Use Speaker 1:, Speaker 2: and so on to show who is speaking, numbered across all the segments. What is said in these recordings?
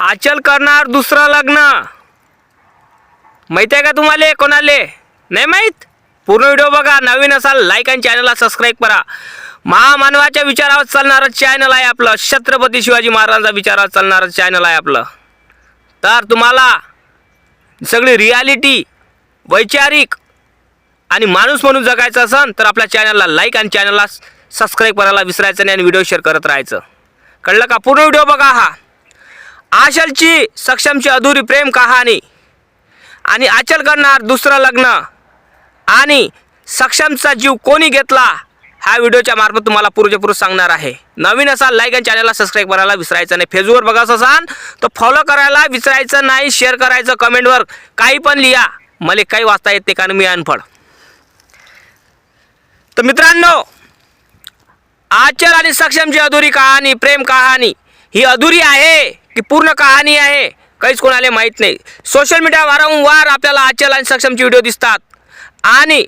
Speaker 1: आचल करणार दुसरं लग्न। माहिती आहे का तुम्हाला? कोणाले नाही माहीत? पूर्ण व्हिडिओ बघा। नवीन असाल लाईक आणि चॅनलला सबस्क्राईब करा। महामानवाच्या विचारावर चालणारं चॅनल आहे आपलं। छत्रपती शिवाजी महाराजांच्या विचारावर चालणारं चॅनल आहे आपलं। तर तुम्हाला सगळी रियालिटी वैचारिक आणि माणूस म्हणून जगायचं असेल तर आपल्या चॅनलला लाईक आणि चॅनलला सबस्क्राईब करायला विसरायचं नाही आणि व्हिडिओ शेअर करत राहायचं। कळलं का? पूर्ण व्हिडिओ बघा। हा आचलची सक्षमची अधुरी प्रेम कहाणी आणि आचल करणार दुसरं लग्न आणि सक्षमचा जीव कोणी घेतला हा व्हिडिओच्या मार्फत तुम्हाला पुरेपूर सांगणार आहे। नवीन असाल लाईक आणि चॅनलला सबस्क्राईब करायला विसरायचं नाही। फेसबुकवर बघत असाल तर फॉलो करायला विसरायचं नाही। शेअर करायचं, कमेंटवर काही पण लिहा। मला काही वाचता येते कारण मी अनपढ। तर मित्रांनो, आचल आणि सक्षमची अधुरी कहाणी, प्रेम कहाणी ही अधुरी आहे की पूर्ण कहाणी आहे काहीच कोणाला माहीत नाही। सोशल मीडिया वारंवार आपल्याला आचल आणि सक्षमचे व्हिडिओ दिसतात आणि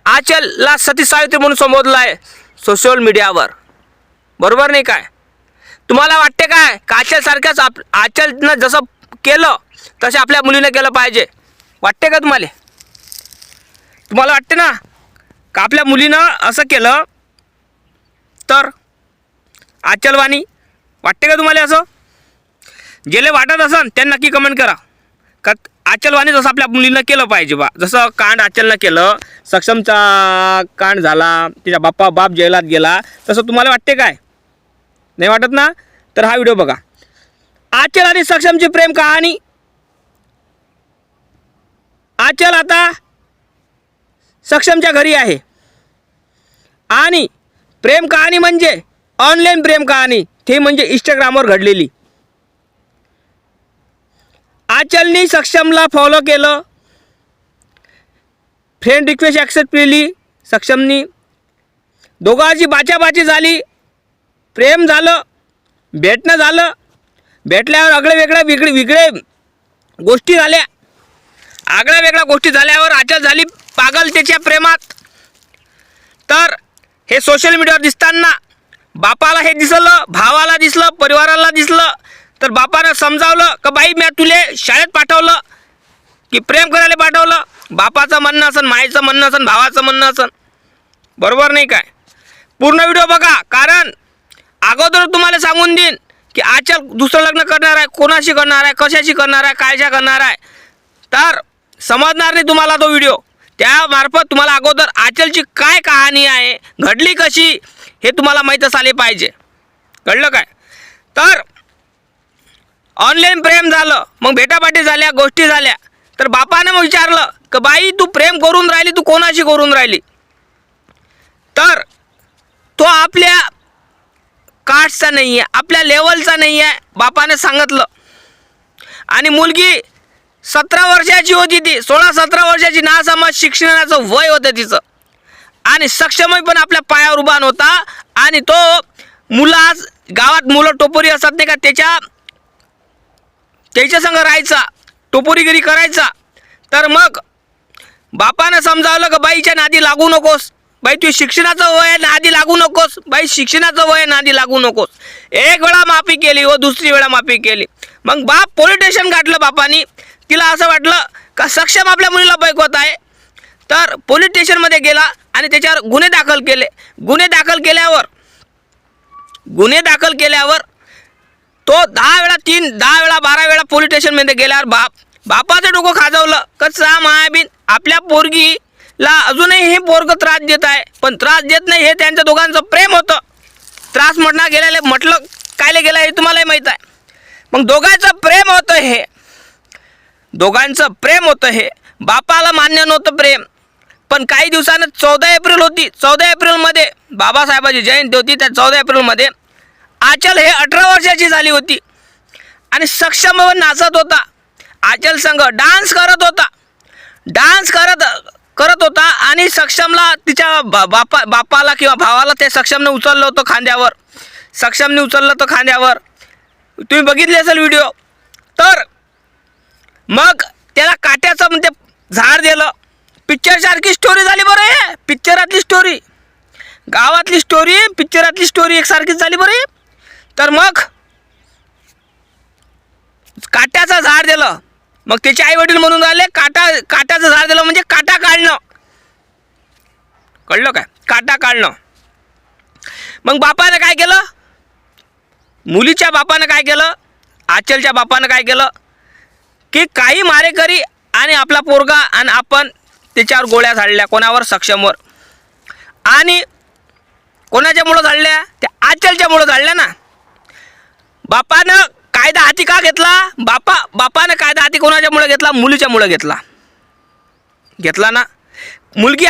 Speaker 1: आचलला सती सावित्री म्हणून संबोधलं आहे सोशल मीडियावर, बरोबर नाही काय? तुम्हाला वाटते काय का आचलसारख्याच आचलनं जसं केलं तसं आपल्या मुलीनं केलं पाहिजे? वाटते का तुम्हाला? तुम्हाला वाटते ना का आपल्या मुलीनं असं केलं तर आचलवाणी? वाटते का तुम्हाला असं? जेले वाटत असन त्यांना नक्की कमेंट करा का आचलवाणी जसं आपल्या मुलीनं केलं पाहिजे बा। जसं कांड आचलनं केलं, सक्षमचा कांड झाला, तिचा बाप जेलात गेला, तसं तुम्हाला वाटते काय? नाही वाटत ना? तर हा व्हिडिओ बघा। आचल आणि सक्षमची प्रेम कहाणी। आचल आता सक्षमच्या घरी आहे आणि प्रेम कहाणी म्हणजे ऑनलाईन प्रेम कहाणी, ते म्हणजे इंस्टाग्रामवर घडलेली। आचलनी सक्षमला फॉलो केलं, फ्रेंड रिक्वेस्ट ॲक्सेप्ट केली सक्षमनी, दोघांची बाचाबाची झाली, प्रेम झालं, भेटणं झालं, भेटल्यावर वेगळे गोष्टी झाल्या। वेगळ्या गोष्टी झाल्यावर आचल झाली पागल त्याच्या प्रेमात। तर हे सोशल मीडियावर दिसताना बापाला हे दिसलं, भावाला दिसलं, परिवाराला दिसलं, तर बापानं समजावलं का बाई मी तुले शाळेत पाठवलं की प्रेम करायला पाठवलं। बापाचं म्हणणं असन, माईचं म्हणणं असन, भावाचं म्हणणं असन, बरोबर नाही काय? पूर्ण व्हिडिओ बघा कारण अगोदर तुम्हाला सांगून देईन की आचल दुसरं लग्न करणार आहे, कोणाशी करणार आहे, कशाशी करणार आहे, कायच्या करणार आहे, तर समजणार नाही तुम्हाला तो व्हिडिओ। त्यामार्फत तुम्हाला अगोदर आचलची काय कहाणी आहे, घडली कशी, हे तुम्हाला माहीत असायला पाहिजे। कळलं काय? तर ऑनलाईन प्रेम झालं, मग भेटापाटी झाल्या, गोष्टी झाल्या, तर बापानं मग विचारलं की बाई तू प्रेम करून राहिली, तू कोणाशी करून राहिली? तर तो आपल्या कास्टचा नाही आहे, आपल्या लेवलचा नाही आहे, बापाने सांगितलं। आणि मुलगी 17 वर्षाची होती, ती 16-17 वर्षाची, नासमज शिक्षणाचं वय होतं तिचं, आणि सक्षमही पण आपल्या पायावर उभा नव्हता। आणि तो मुलास गावात मुलं टोपोरी असतात नाही का, त्याच्या संग राहायचा, टोपोरीगिरी करायचा। तर मग बापानं समजावलं का बाईच्या नादी लागू नकोस, बाई तू शिक्षणाचं वय नादी लागू नकोस, बाई शिक्षणाचं वय नादी लागू नकोस। एक वेळा माफी केली व दुसरी वेळा माफी केली। मग बाप पोलीस स्टेशन गाठलं बापानी। तिला असं वाटलं का सक्षम आपल्या मुलीला बैकवत आहे, तर पोलीस स्टेशनमध्ये गेला आणि त्याच्यावर गुन्हे दाखल केले। गुन्हे दाखल केल्यावर तो 10 वेळा 10 वेळा 12 वेळा पोलीस स्टेशनमध्ये गेल्यावर बापाचं डोकं खाजवलं कसा मायाबीन आपल्या पोरगीला अजूनही हे पोरगं त्रास देत आहे, पण त्रास देत नाही, हे त्यांच्या दोघांचं प्रेम होतं। त्रास म्हटलं कायले गेलं हे तुम्हालाही माहीत आहे। मग दोघांचं प्रेम होतं हे बापाला मान्य नव्हतं प्रेम। पण काही दिवसानं 14 एप्रिल होती, 14 एप्रिलमध्ये बाबासाहेबाची जयंती होती। त्या 14 एप्रिलमध्ये आचल हे 18 वर्षाची झाली होती आणि सक्षम नाचत होता, आचल संघ डान्स करत होता आणि सक्षमला तिच्या बापाला किंवा भावाला ते सक्षमने उचललं होतं खांद्यावर, तुम्ही बघितले असेल व्हिडिओ। तर मग त्याला काट्याचं म्हणजे झाड दिलं। पिक्चरसारखी स्टोरी झाली बरं, हे पिक्चरातली स्टोरी, गावातली स्टोरी, पिक्चरातली स्टोरी एकसारखीच झाली बरं। तर मग काट्याचं झाड दिलं. मग त्याचे आई वडील म्हणून राहिले काट्याचं झाड दिलं म्हणजे काटा काढणं. कळलं काय? काटा काढणं. मग बापानं काय केलं? मुलीच्या बापानं काय केलं? आचलच्या बापानं काय केलं की काही मारेकरी आणि आपला पोरगा आणि आपण त्याच्यावर गोळ्या झाडल्या. कोणावर? सक्षमवर. आणि कोणाच्यामुळं झाडल्या? त्या आचलच्यामुळं झाडल्या ना. बापानं कायदा हाती का घेतला? बापानं कायदा हाती कोणाच्यामुळं घेतला? मुलीच्यामुळं घेतला ना. मुलगी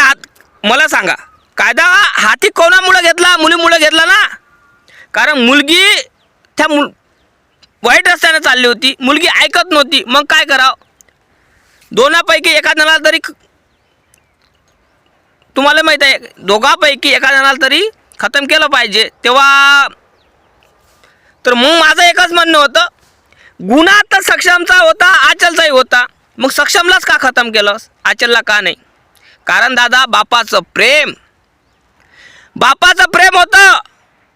Speaker 1: मला सांगा, कायदा हाती कोणामुळं घेतला? मुलीमुळं घेतला ना. कारण मुलगी त्या वाईट रस्त्याने चालली होती. मुलगी ऐकत नव्हती. मग काय करावं? दोनापैकी एखाद्याला तरी, तुम्हाला माहीत आहे, दोघांपैकी एखाद्याला तरी खतम केलं पाहिजे. तेव्हा तर मग माझं एकच म्हणणं होतं, गुन्हा तर सक्षमचा होता, आचलचाही होता. मग सक्षमलाच का खतम केलं? आचलला का नाही? कारण दादा, बापाचं प्रेम होतं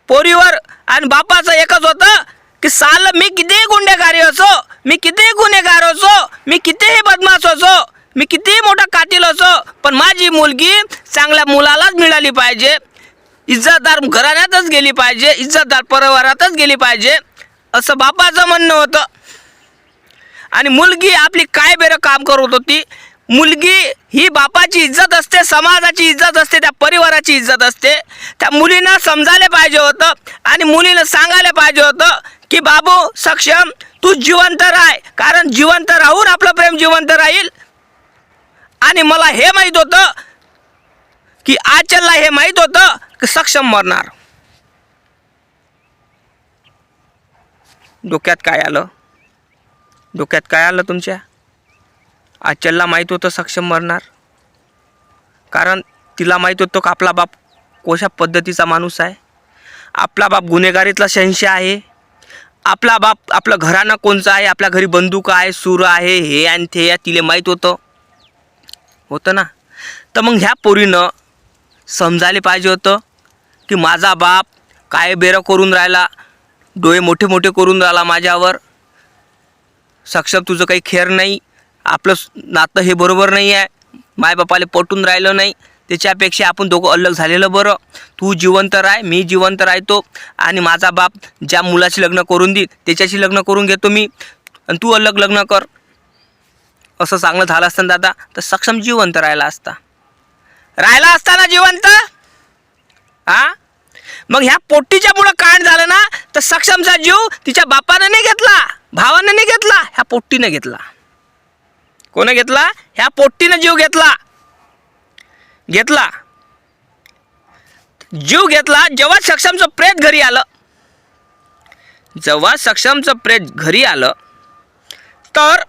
Speaker 1: पोरीवर. आणि बापाचं एकच होतं की साल मी कितीही गुन्हेगारी असो, मी कितीही गुन्हेगार असो, मी कितीही बदमाश असो, मी कितीही मोठा कातील असो, पण माझी मुलगी चांगल्या मुलालाच मिळाली पाहिजे, इज्जतदार घराण्यातच गेली पाहिजे, इज्जतदार परिवारातच गेली पाहिजे, असं बापाचं म्हणणं होतं. आणि मुलगी आपली काय बेरं काम करत होती? मुलगी ही बापाची इज्जत असते, समाजाची इज्जत असते, त्या परिवाराची इज्जत असते. त्या मुलीनं समजायला पाहिजे होतं आणि मुलीनं सांगायला पाहिजे होतं की बाबू सक्षम, तू जिवंत राह, कारण जिवंत राहून आपलं प्रेम जिवंत राहील. आणि मला हे माहीत होतं की आचलला हे माहीत होतं की सक्षम मरणार. डोक्यात काय आलं तुमच्या? आचलला माहीत होतं सक्षम मरणार, कारण तिला माहीत होतं की आपला बाप कोशा पद्धतीचा माणूस आहे, आपला बाप गुन्हेगारीतला शहंशाह आहे, आपला बाप आपलं घराणं कोणचं आहे, आपल्या घरी बंदूक आहे, सूर आहे, हे आणि ते आहे, तिला माहीत होतं ना. तर मग ह्या पोरीनं समजायला पाहिजे होतं की माझा बाप काय बेरं करून राहिला, डोळे मोठे मोठे करून राहिला माझ्यावर. सक्षम, तुझं काही खेर नाही, आपलं नातं हे बरोबर नाही आहे, मायबापाला पटून राहिलं नाही, त्याच्यापेक्षा आपण दोघं अलग झालेलं बरं. तू जिवंत राह, मी जिवंत राहतो, आणि माझा बाप ज्या मुलाशी लग्न करून देईल त्याच्याशी लग्न करून घेतो मी, आणि तू अलग लग्न कर. असं चांगलं झालं असतं दादा, तर सक्षम जिवंत राहिला असता ना जिवंत. मग ह्या पोट्टीच्यामुळं कांड झालं ना, तर सक्षमचा जीव तिच्या बापानं नाही घेतला, भावानं नाही घेतला, ह्या पोट्टीनं घेतला. कोण घेतला? ह्या पोट्टीनं जीव घेतला. जेव्हा सक्षमचं प्रेत घरी आलं, तर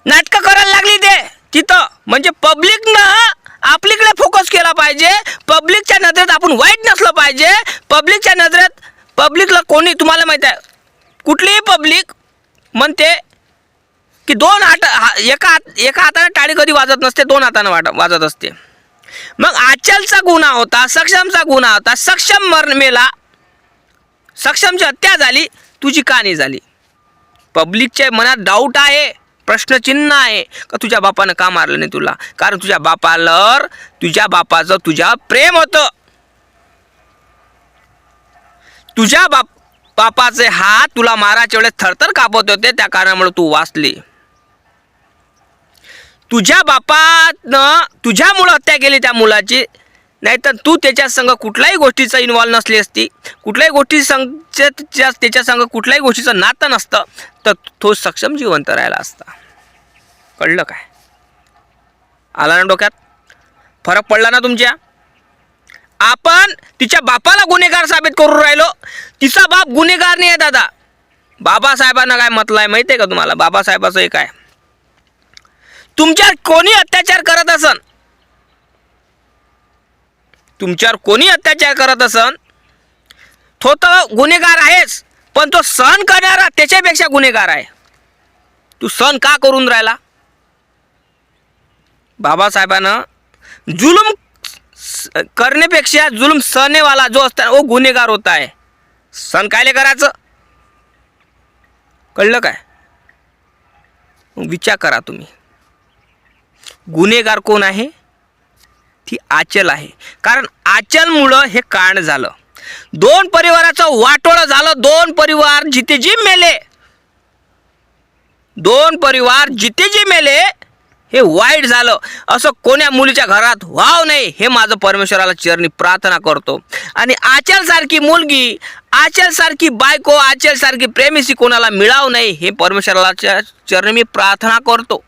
Speaker 1: नाटकं करायला लागली ते तिथं. म्हणजे पब्लिकनं आपलीकडे फोकस केला पाहिजे, पब्लिकच्या नजरेत आपण वाईट नसलं पाहिजे. पब्लिकच्या नजरेत पब्लिकला कोणी, तुम्हाला माहीत आहे, कुठलीही पब्लिक म्हणते की एका हाताने टाळी कधी वाजत नसते, दोन हाताने वाजत असते. मग आचलचा गुन्हा होता, सक्षमचा गुन्हा होता. सक्षम मेला, सक्षमची हत्या झाली, तुझी का नाही झाली? पब्लिकच्या मनात डाऊट आहे, प्रश्नचिन्ह आहे का तुझ्या बापानं का मारलं नाही तुला? कारण तुझ्या बापाचं तुझ्या प्रेम होतं. तुझ्या बापाचे हात तुला माराच्या वेळेस थरथर कापत होते, त्या कारणामुळे तू वाचली. तुझ्या बापानं तुझ्यामुळं हत्या केली त्या मुलाची, नाहीतर तू त्याच्या संग कुठल्याही गोष्टीचं इन्व्हॉल्व नसली असती, कुठल्याही गोष्टी त्याच्या संग कुठल्याही गोष्टीचं नातं नसतं, तर तो सक्षम जिवंत राहिला असता. कळलं काय? आला ना डोक्यात? फरक पडला ना तुमच्या? आपण तिच्या बापाला गुन्हेगार साबित करून राहिलो, तिचा बाप गुन्हेगार नाही आहे दादा. बाबासाहेबांना काय म्हटलं आहे माहिती आहे का तुम्हाला? बाबासाहेबाचं एक आहे, तुमच्यावर कोणी अत्याचार करत असन, तो तर गुन्हेगार आहेच, पण तो सहन करणारा त्याच्यापेक्षा गुन्हेगार आहे. तू सहन का करून राहिला? बाबासाहेबानं जुलूम करण्यापेक्षा जुलूम सहनेवाला जो असता वो गुन्हेगार होता है. सहन कायले करायचं? कळलं काय? मग विचार करा तुम्ही, गुन्हेगार कोण आहे? ती आचल आहे. कारण आचलमुळं हे कांड झालं. 2 परिवाराचं वाटोळं झालं. 2 परिवार जितेजी मेले. 2 परिवार जितेजी मेले. हे वाईट झालं. असं कोण्या मुलीच्या घरात व्हावं नाही हे माझं परमेश्वराला चरणी प्रार्थना करतो. आणि आचलसारखी मुलगी, आचलसारखी बायको, आचलसारखी प्रेमिसी कोणाला मिळावं नाही हे परमेश्वराला चरणी मी प्रार्थना करतो.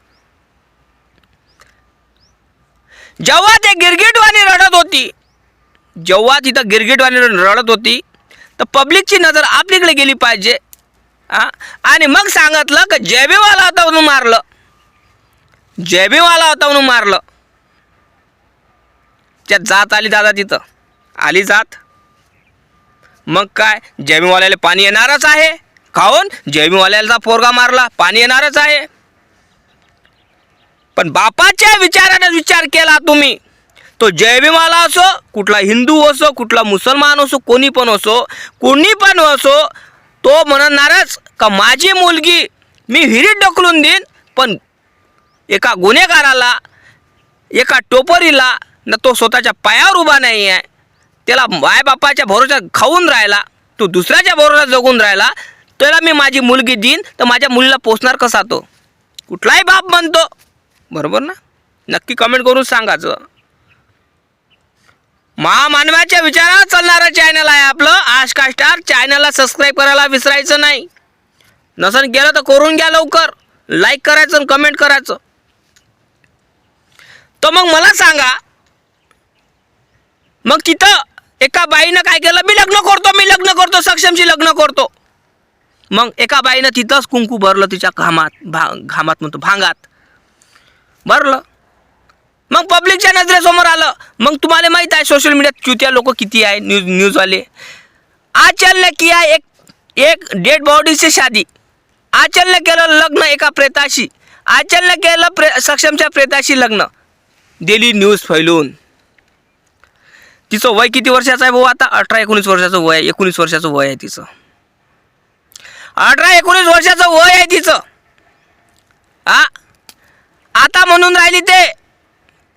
Speaker 1: जेव्हा ते गिरगिटवाणी रडत होती, जेव्हा तिथं गिरगिटवाणी रडत होती, तर पब्लिकची नजर आपलीकडे गेली पाहिजे. आणि मग सांगितलं की जयभीमवाला होता म्हणून मारलं, जयभीमवाला होता म्हणून मारलं. त्यात जात आली दादा, तिथं आली जात. मग काय, जयभीमवाल्याला पाणी येणारच आहे. काहून? जयभीमवाल्याचा पोरगा मारला, पाणी येणारच आहे. पण बापाच्या विचाराने विचार केला तुम्ही, तो जयभीमवाला असो, कुठला हिंदू असो, कुठला मुसलमान असो, कोणी पण असो, तो म्हणणारच का माझी मुलगी मी विहिरीत ढकलून देईन. पण एका गुन्हेगाराला, एका टोपरीला न तो स्वतःच्या पायावर उभा नाही आहे, त्याला मायबापाच्या भरोसा खाऊन राहिला, तो दुसऱ्याच्या भरोसा जगून राहिला, त्याला मी माझी मुलगी देईन तर माझ्या मुलीला पोसणार कसा? तो कुठलाही बाप म्हणतो, बरोबर ना? नक्की कमेंट करून सांगायचं. महामानवाच्या विचारावर चालणारं चॅनल आहे आपलं आष्का स्टार. चॅनलला सबस्क्राईब करायला विसरायचं नाही. नसन केलं तर करून घ्या लवकर. लाईक करायचं आणि कमेंट करायचं. तर मग मला सांगा, मग तिथं एका बाईनं काय केलं? मी लग्न करतो, सक्षमशी लग्न करतो. मग एका बाईनं तिथंच कुंकू भरलं, तिच्या घामात म्हणतो भांगात भरलं. मग पब्लिकच्या नजरेसमोर आलं. मग तुम्हाला माहीत आहे सोशल मीडियात चुत्या लोक किती आहे, न्यूजवाले. आचल ने किया एक डेड बॉडी से शादी. आचल ने केलं लग्न एका प्रेताशी. आचल ने केलं सक्षमच्या प्रेताशी लग्न. दिली न्यूज फैलून. तिचं वय किती वर्षाचं आहे भाऊ? आता 18-19 वर्षाचं वय आहे. 19 वर्षाचं वय आहे तिचं. 18-19 वर्षाचं वय आहे तिचं. आता म्हणून राहिली ते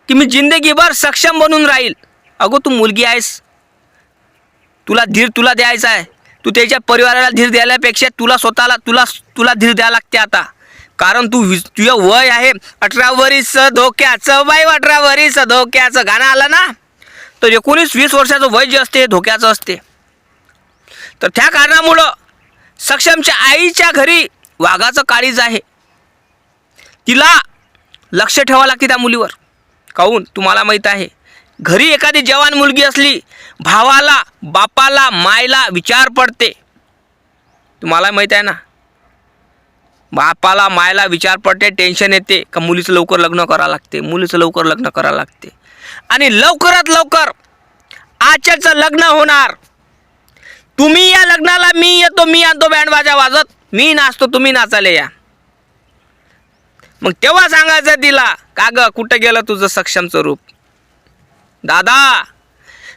Speaker 1: की मी जिंदगीभर सक्षम बनून राहील. अगो तू मुलगी आहेस, तुला धीर तुला द्यायचा आहे. तू त्याच्या परिवाराला धीर द्यायलापेक्षा तुला स्वतःला तुला धीर द्यायला लागते आता. कारण तुझं वय आहे 18 वर्ष धोक्याचं. बाई 18 वर्ष धोक्याचं गाणं आलं ना, तर 19-20 वर्षाचं वय जे असते धोक्याचं असते. तर त्या कारणामुळं सक्षमच्या आईच्या घरी वाघाचं काळीज आहे. तिला लक्ष ठेवावं लागते त्या मुलीवर. काहून? तुम्हाला माहीत आहे, घरी एखादी जवान मुलगी असली, भावाला, बापाला, मायला विचार पडते. तुम्हाला माहीत आहे ना, बापाला मायला विचार पडते, टेन्शन येते का मुलीचं लवकर लग्न करावं लागते, मुलीचं लवकर लग्न करावं लागते. आणि लवकरात लवकर आजचं लग्न होणार. तुम्ही या लग्नाला, मी येतो, मी आणतो बँडबाजा वाजत, मी नाचतो, तुम्ही नाचायला या. मग तेव्हा सांगायचं तिला, का ग कुठं गेलं तुझं सक्षमचं रूप? दादा,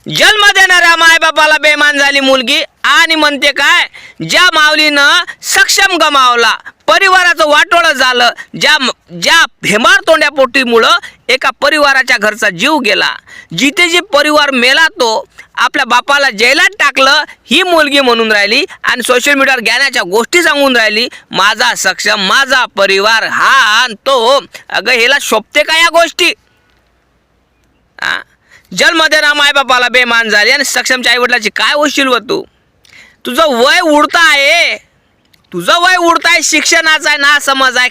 Speaker 1: जन्म देणाऱ्या मायबापाला बेमान झाली मुलगी आणि म्हणते काय, ज्या माऊलीनं सक्षम गमावला, परिवाराचं वाटोळं झालं, ज्या भेमार तोंड्यापोटीमुळं एका परिवाराच्या घरचा जीव गेला, जिथे जे परिवार मेला तो आपल्या बापाला जेलात टाकलं, ही मुलगी म्हणून राहिली आणि सोशल मीडियावर ज्ञानाच्या गोष्टी सांगून राहिली, माझा सक्षम, माझा परिवार हा आणि तो. अगं हेला शोभते का या गोष्टी? जन्म देणाऱ्या मायबापाला बेमान झाली आणि सक्षमच्या आईवडिलाची काय होशील व तू? तुझं वय उडता आहे, तुझं वय उडता आहे, शिक्षणाचं आहे ना, समज आहे,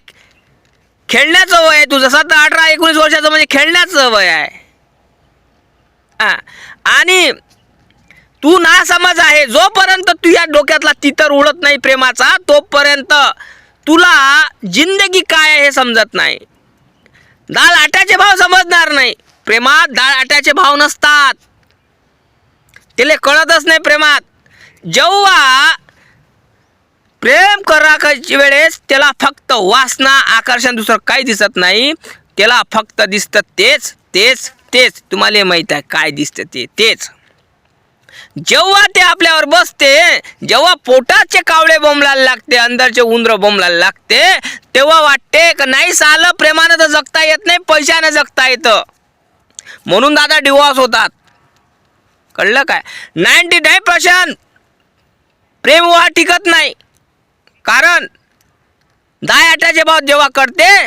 Speaker 1: खेळण्याचं वय आहे तुझं. 17-18-19 वर्षाचं म्हणजे खेळण्याचं वय आहे. आणि तू ना समज आहे. जोपर्यंत तुझ्या डोक्यातला तितर उडत नाही प्रेमाचा, तोपर्यंत तुला जिंदगी काय आहे हे समजत नाही. डाळ आट्याचे भाव समजणार नाही. प्रेमात डाळ आट्याचे भाव नसतात, त्याला कळतच नाही प्रेमात. जेव्हा प्रेम करायच्या वेळेस त्याला फक्त वासना, आकर्षण, दुसरं काही दिसत नाही. त्याला फक्त दिसतं तेच तेच तेच. तुम्हाला माहीत आहे काय दिसतं तेच. जेव्हा ते आपल्यावर बसते, जेव्हा पोटाचे कावळे बोंबलायला लागते, अंदरचे उंदर बोंबलायला लागते, तेव्हा वाटते का नाही सालं प्रेमानं तर जगता येत नाही, पैशानं जगता येतं. म्हणून दादा डिवॉर्स होतात. कळलं काय? 99% प्रेम विवाह टिकत नाही. कारण दायाटाचे भाव जेव्हा करते,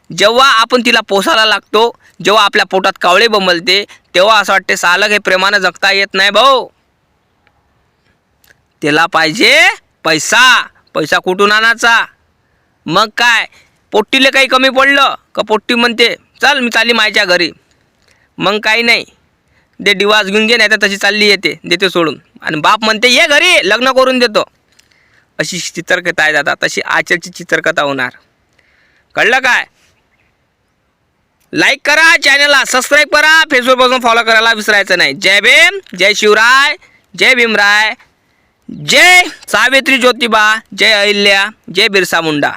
Speaker 1: जेव्हा आपण तिला पोसायला लागतो, जेव्हा आपल्या पोटात कावळे बंबलते, तेव्हा असं वाटते सालक हे प्रेमानं जगता येत नाही भाऊ. त्याला पाहिजे पैसा कुठून आणायचा? मग काय, पोट्टीले काही कमी पडलं का पोट्टी म्हणते चल मी चालली मायच्या घरी. मग काही नाही, दे डिवॉर्स घेऊन घे, नाही तर तशी चालली येते, देते सोडून. आणि बाप म्हणते ये घरी, लग्न करून देतो. अशी चित्रकथा आहे दादा, तशी आचरची चित्रकथा होणार. कळलं काय? लाईक करा, चॅनलला सबस्क्राईब करा, फेसबुकपासून फॉलो करायला विसरायचं नाही. जय भीम, जय शिवराय, जय भीमराय, जय सावित्री ज्योतिबा, जय अहिल्या, जय बिरसा मुंडा.